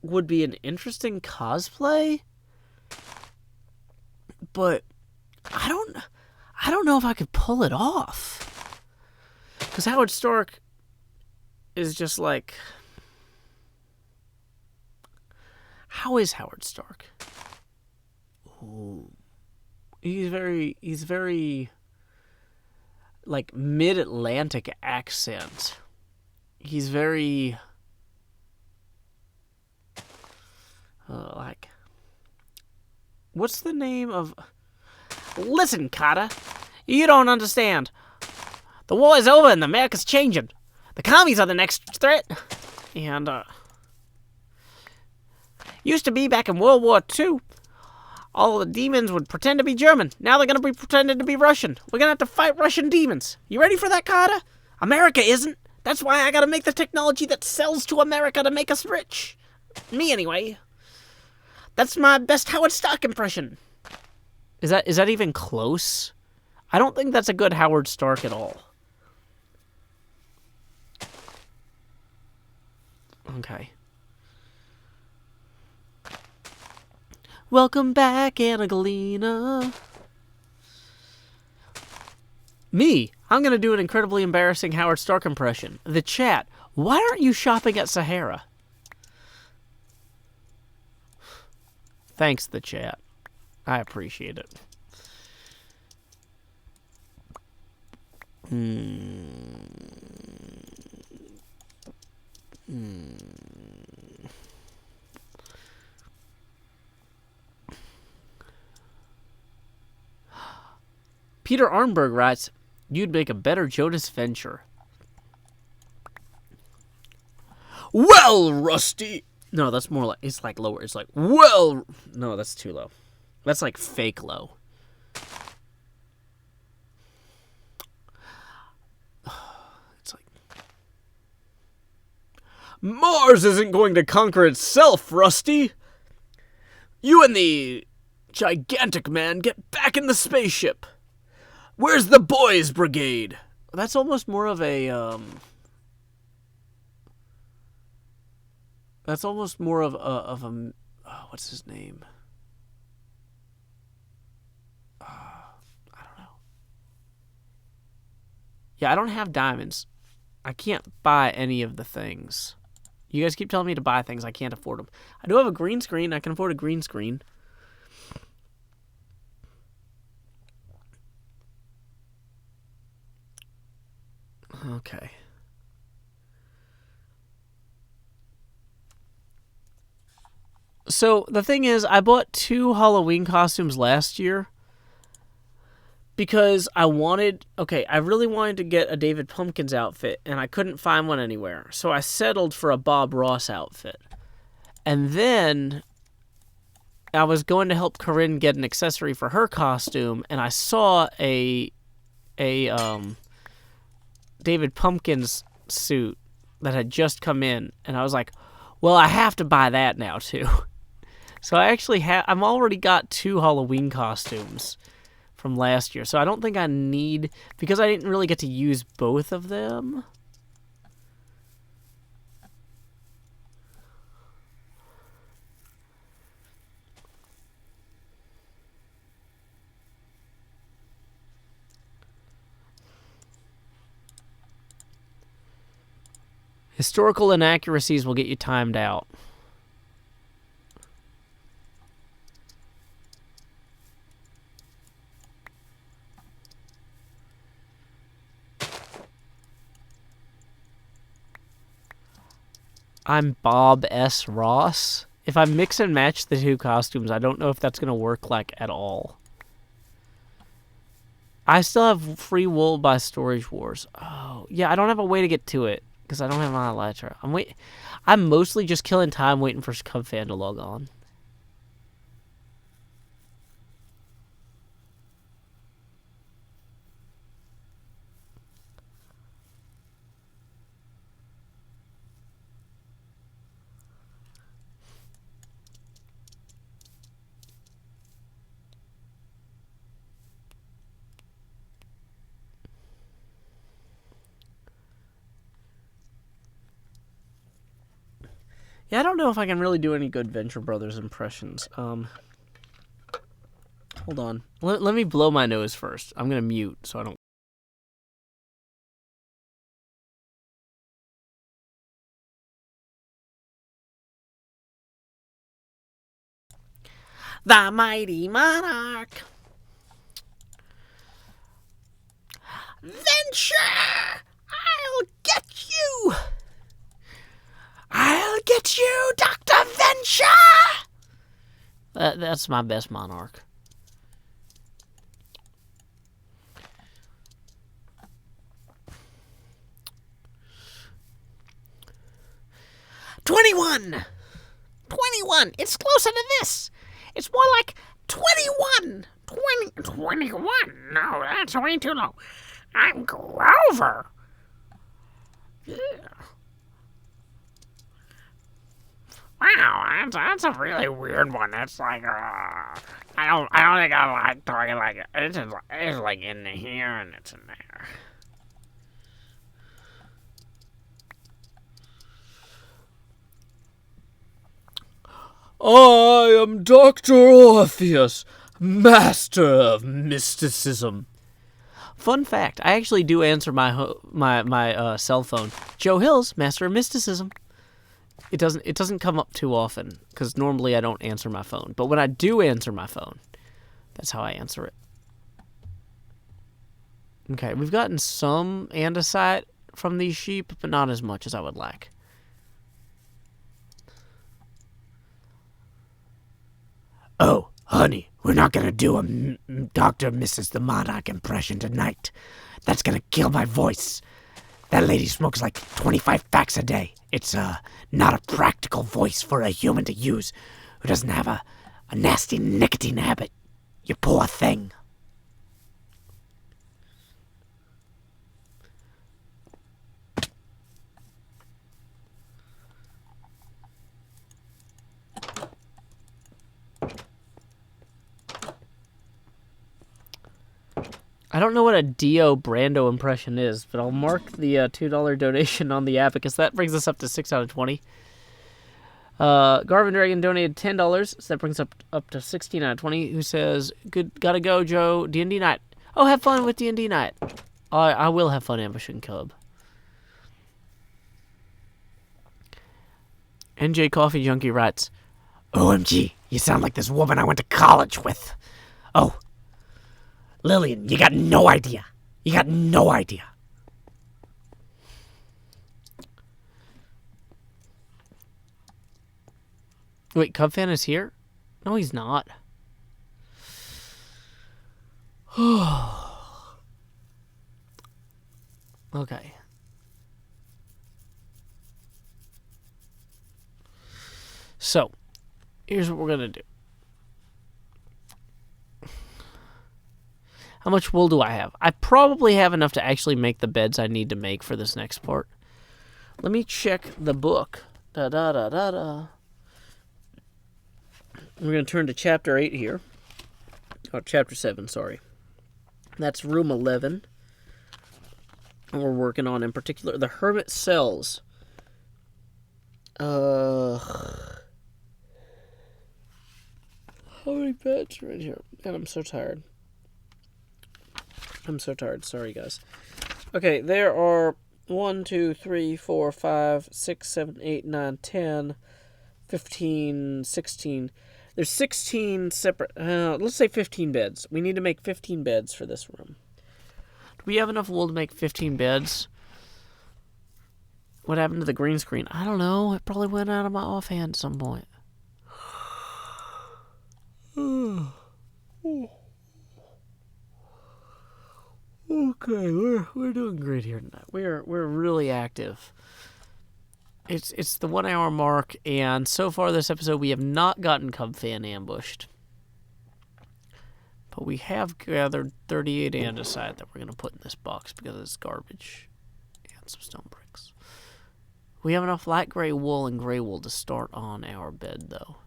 would be an interesting cosplay, but I don't know if I could pull it off. Because Howard Stark is just like, how is Howard Stark? Ooh. He's very like mid-Atlantic accent. He's very like, what's the name of? Listen, Carter, you don't understand. The war is over and America's changing. The commies are the next threat. And used to be back in World War II. All the demons would pretend to be German. Now they're going to be pretending to be Russian. We're going to have to fight Russian demons. You ready for that, Carter? America isn't. That's why I got to make the technology that sells to America to make us rich. Me, anyway. That's my best Howard Stark impression. Is that even close? I don't think that's a good Howard Stark at all. Okay. Welcome back, Anna-Galena. Me, I'm going to do an incredibly embarrassing Howard Stark impression. The chat, why aren't you shopping at Sahara? Thanks, the chat. I appreciate it. Peter Arnberg writes, you'd make a better Jonas Venture. Well, Rusty. No, that's more like, it's like lower. It's like, well, no, that's too low. That's like fake low. It's like, Mars isn't going to conquer itself, Rusty. You and the gigantic man get back in the spaceship. Where's the boys' brigade? That's almost more of a, that's almost more of a, what's his name? I don't know. Yeah, I don't have diamonds. I can't buy any of the things. You guys keep telling me to buy things. I can't afford them. I do have a green screen. I can afford a green screen. Okay. So, the thing is, I bought 2 Halloween costumes last year because I really wanted to get a David Pumpkins outfit, and I couldn't find one anywhere. So I settled for a Bob Ross outfit. And then I was going to help Corinne get an accessory for her costume, and I saw a David Pumpkins suit that had just come in, and I was like, well, I have to buy that now too. So I actually I've already got 2 Halloween costumes from last year, so I don't think I need, because I didn't really get to use both of them. Historical inaccuracies will get you timed out. I'm Bob S. Ross. If I mix and match the two costumes, I don't know if that's going to work, like, at all. I still have free wool by Storage Wars. Oh, yeah, I don't have a way to get to it, because I don't have my Elytra. I'm mostly just killing time waiting for Cubfan to log on. Yeah, I don't know if I can really do any good Venture Brothers impressions. Hold on. Let me blow my nose first. I'm going to mute so I don't... The Mighty Monarch. Venture! I'll get you! I'll get you, Dr. Venture! That's my best Monarch. "21! 21! It's closer to this! It's more like 21! 21? No, that's way too low. I'm Grover. Yeah. Wow, that's a really weird one. That's like, I don't think I like talking like it. It's like in here and it's in there. I am Dr. Orpheus, master of mysticism. Fun fact, I actually do answer my cell phone. Joe Hills, master of mysticism. It doesn't come up too often, because normally I don't answer my phone. But when I do answer my phone, that's how I answer it. Okay, we've gotten some andesite from these sheep, but not as much as I would like. Oh, honey, we're not going to do a Dr. Mrs. the Monarch impression tonight. That's going to kill my voice. That lady smokes like 25 packs a day. It's not a practical voice for a human to use who doesn't have a nasty nicotine habit. You poor thing. I don't know what a Dio Brando impression is, but I'll mark the $2 donation on the app because that brings us up to 6 out of 20. Garvin Dragon donated $10, so that brings up to 16 out of 20. Who says, "Good, gotta go, Joe. D&D night. Oh, have fun with D&D night. I will have fun ambushing Cub." NJ Coffee Junkie writes, "OMG, you sound like this woman I went to college with. Oh, Lillian, you got no idea. You got no idea." Wait, Cubfan is here? No, he's not. Okay. So, here's what we're going to do. How much wool do I have? I probably have enough to actually make the beds I need to make for this next part. Let me check the book. Da-da-da-da-da. We're going to turn to chapter 8 here. Oh, chapter 7, sorry. That's room 11. And we're working on, in particular, the hermit cells. How many beds right here? And I'm so tired. I'm so tired. Sorry, guys. Okay, there are 1, 2, 3, 4, 5, 6, 7, 8, 9, 10, 15, 16. There's 16 separate, let's say 15 beds. We need to make 15 beds for this room. Do we have enough wool to make 15 beds? What happened to the green screen? I don't know. It probably went out of my offhand at some point. Okay, we're doing great here tonight. We're really active. It's the 1 hour mark, and so far this episode we have not gotten Cub Fan ambushed. But we have gathered 38 andesite that we're going to put in this box because it's garbage. And some stone bricks. We have enough light gray wool and gray wool to start on our bed, though.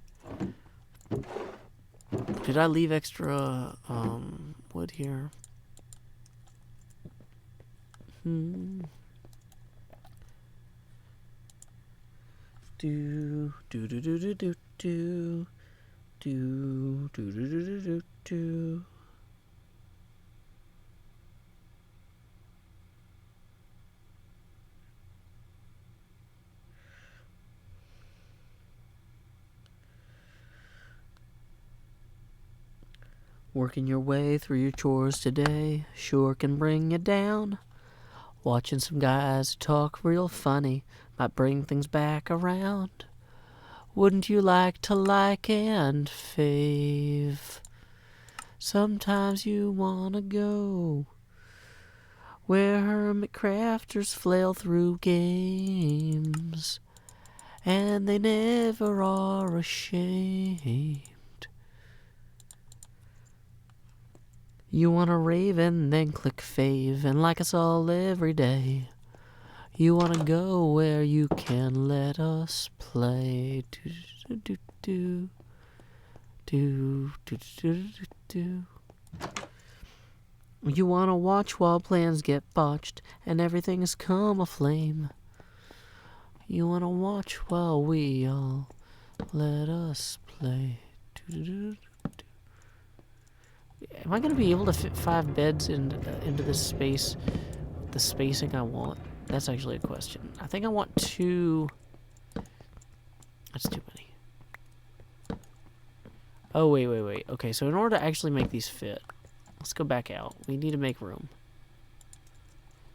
Did I leave extra wood here? Do. Working your way through your chores today sure can bring you down. Watching some guys talk real funny might bring things back around. Wouldn't you like to like and fave? Sometimes you wanna go where Hermitcrafters flail through games, and they never are ashamed. You wanna rave and then click fave and like us all every day. You wanna go where you can let us play. Do. You wanna watch while plans get botched and everything has come aflame. You wanna watch while we all let us play. Am I gonna be able to fit 5 beds into this space with the spacing I want? That's actually a question. I think I want 2. That's too many. Oh, wait. Okay, so in order to actually make these fit, let's go back out. We need to make room.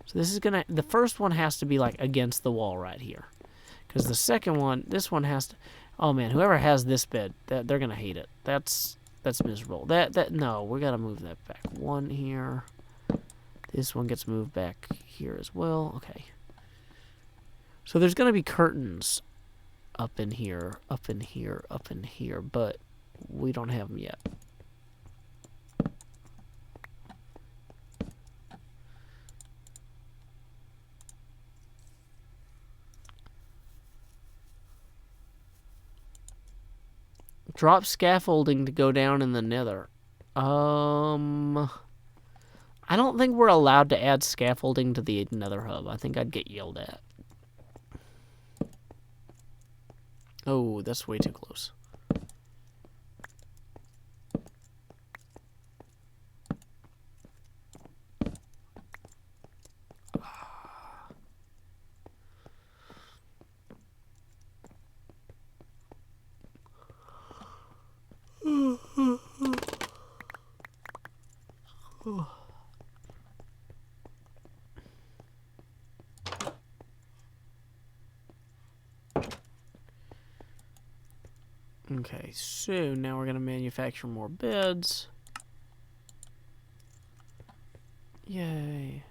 So this is gonna, the first one has to be like against the wall right here. Because the second one, this one has to, oh man, whoever has this bed, they're gonna hate it. That's miserable. No, we gotta move that back. 1 here. This one gets moved back here as well. Okay. So there's gonna be curtains up in here, but we don't have them yet. Drop scaffolding to go down in the nether. I don't think we're allowed to add scaffolding to the nether hub. I think I'd get yelled at. Oh, that's way too close. Okay, so now we're going to manufacture more beds. Yay.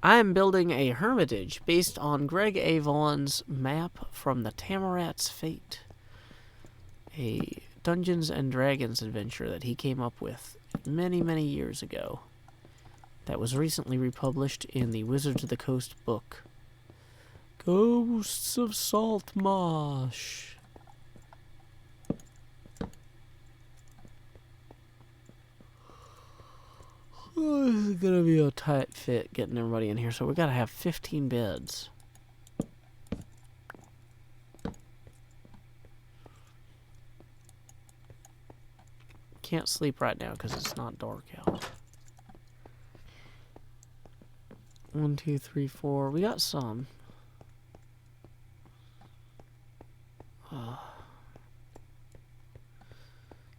I am building a hermitage based on Greg A. Vaughan's map from the Tamarat's Fate, a Dungeons and Dragons adventure that he came up with many, many years ago that was recently republished in the Wizards of the Coast book. Ghosts of Saltmarsh. Oh, this is gonna be a tight fit getting everybody in here, so we gotta have 15 beds. Can't sleep right now because it's not dark out. 1, 2, 3, 4. We got some.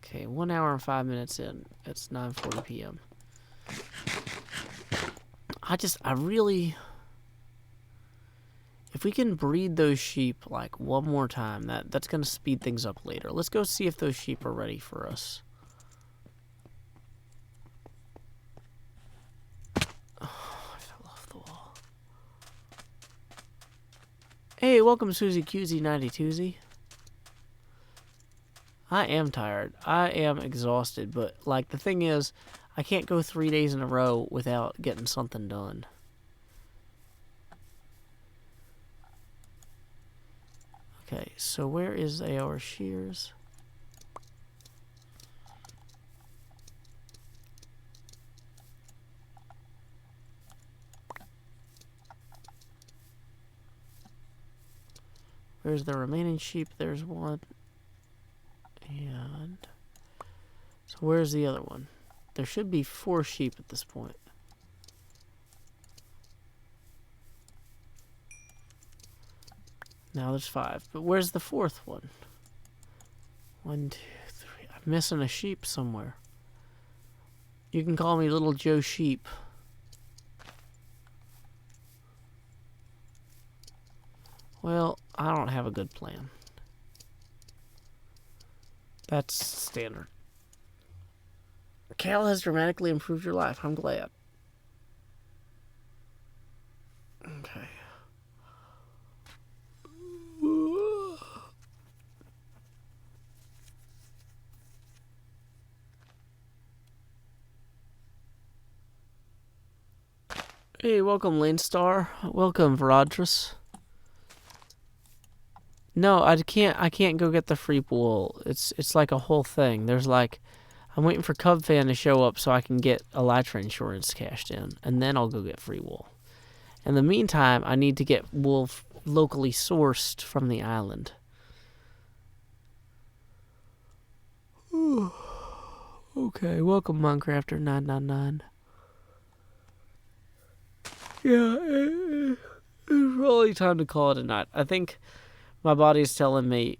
Okay, 1 hour and 5 minutes in. It's 9:40 p.m. I really... If we can breed those sheep, like, one more time, that's going to speed things up later. Let's go see if those sheep are ready for us. Oh, I fell off the wall. Hey, welcome Susie QZ 92Z. I am tired. I am exhausted, but, like, the thing is, I can't go 3 days in a row without getting something done. Okay, so where is our shears? Where's the remaining sheep? There's one. And so where's the other one? There should be 4 sheep at this point. Now there's 5. But where's the 4th one? 1, 2, 3. I'm missing a sheep somewhere. You can call me Little Joe Sheep. Well, I don't have a good plan. That's standard. Cal has dramatically improved your life. I'm glad. Okay. Hey, welcome, Lane Star. Welcome, Veradris. No, I can't go get the free wool. It's like a whole thing. There's like, I'm waiting for Cubfan to show up so I can get Elytra insurance cashed in, and then I'll go get free wool. In the meantime, I need to get wool locally sourced from the island. Okay, welcome, Minecrafter 999. Yeah, it's probably time to call it a night. I think my body's telling me,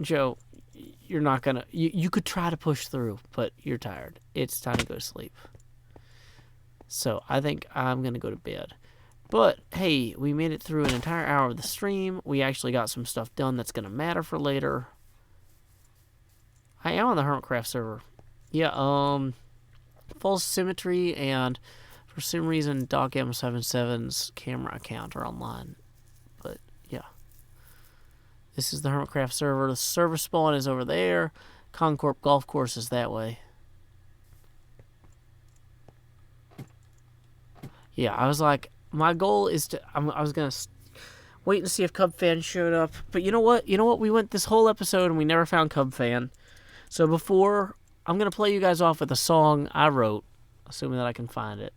Joe, you're not gonna... You could try to push through, but you're tired. It's time to go to sleep. So I think I'm gonna go to bed. But, hey, we made it through an entire hour of the stream. We actually got some stuff done that's gonna matter for later. I am on the Hermitcraft server. Yeah, false symmetry and... For some reason, DocM77's camera account are online. But, yeah. This is the Hermitcraft server. The server spawn is over there. Concorp Golf Course is that way. Yeah, I was like, my goal is to... I was going to wait and see if Cubfan showed up. But you know what? We went this whole episode and we never found Cubfan. So before... I'm going to play you guys off with a song I wrote. Assuming that I can find it.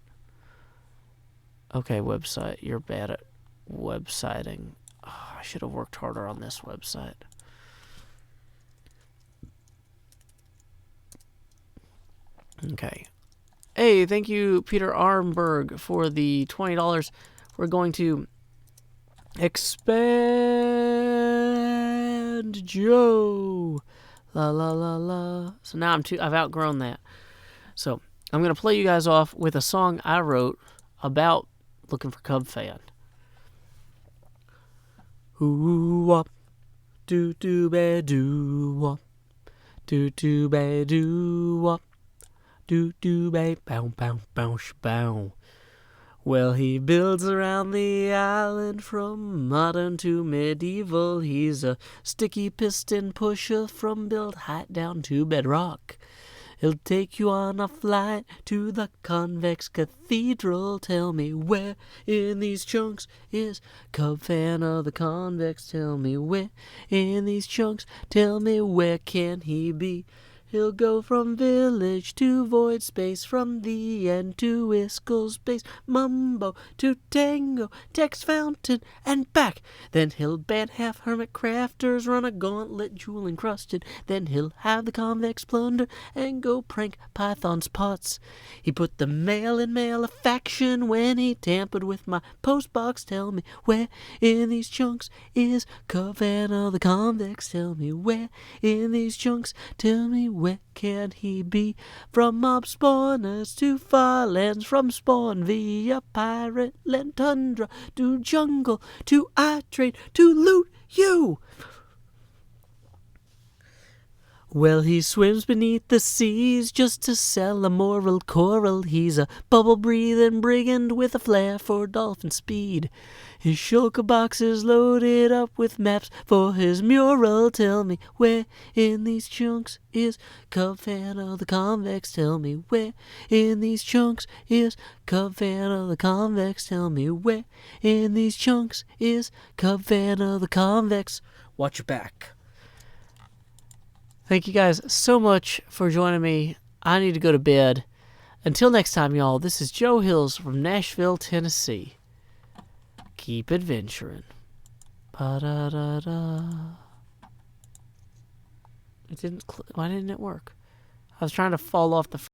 Okay, website. You're bad at websiting. Oh, I should have worked harder on this website. Okay. Hey, thank you, Peter Armberg, for the $20. We're going to expand Joe. La la la la. So now I've outgrown that. So I'm gonna play you guys off with a song I wrote about looking for Cubfan. Ooh wop, doo doo ba doo wop, doo doo ba doo wop, doo doo ba bow bow bow bow. Well, he builds around the island from modern to medieval. He's a sticky piston pusher from build height down to bedrock. He'll take you on a flight to the convex cathedral. Tell me where in these chunks is Cubfan of the convex? Tell me where in these chunks? Tell me where can he be? He'll go from village to void space, from the end to Whiskle's base, Mumbo to Tango, Tex Fountain, and back. Then he'll ban half Hermitcrafters, run a gauntlet jewel encrusted. Then he'll have the convex plunder and go prank Python's pots. He put the mail in malefaction when he tampered with my postbox. Tell me where in these chunks is Cavana the convex? Tell me where in these chunks? Tell me where can he be? From mob spawners to far lands, from spawn via pirate land tundra to jungle to I trade to loot you. Well, he swims beneath the seas just to sell a moral coral. He's a bubble-breathing brigand with a flair for dolphin speed. His shulker box is loaded up with maps for his mural. Tell me where in these chunks is Cavana the convex? Tell me where in these chunks is Cavana the convex? Tell me where in these chunks is Cavana the convex? Watch your back. Thank you guys so much for joining me. I need to go to bed. Until next time, y'all, this is Joe Hills from Nashville, Tennessee. Keep adventuring. Ba-da-da-da. It didn't... Why didn't it work? I was trying to fall off the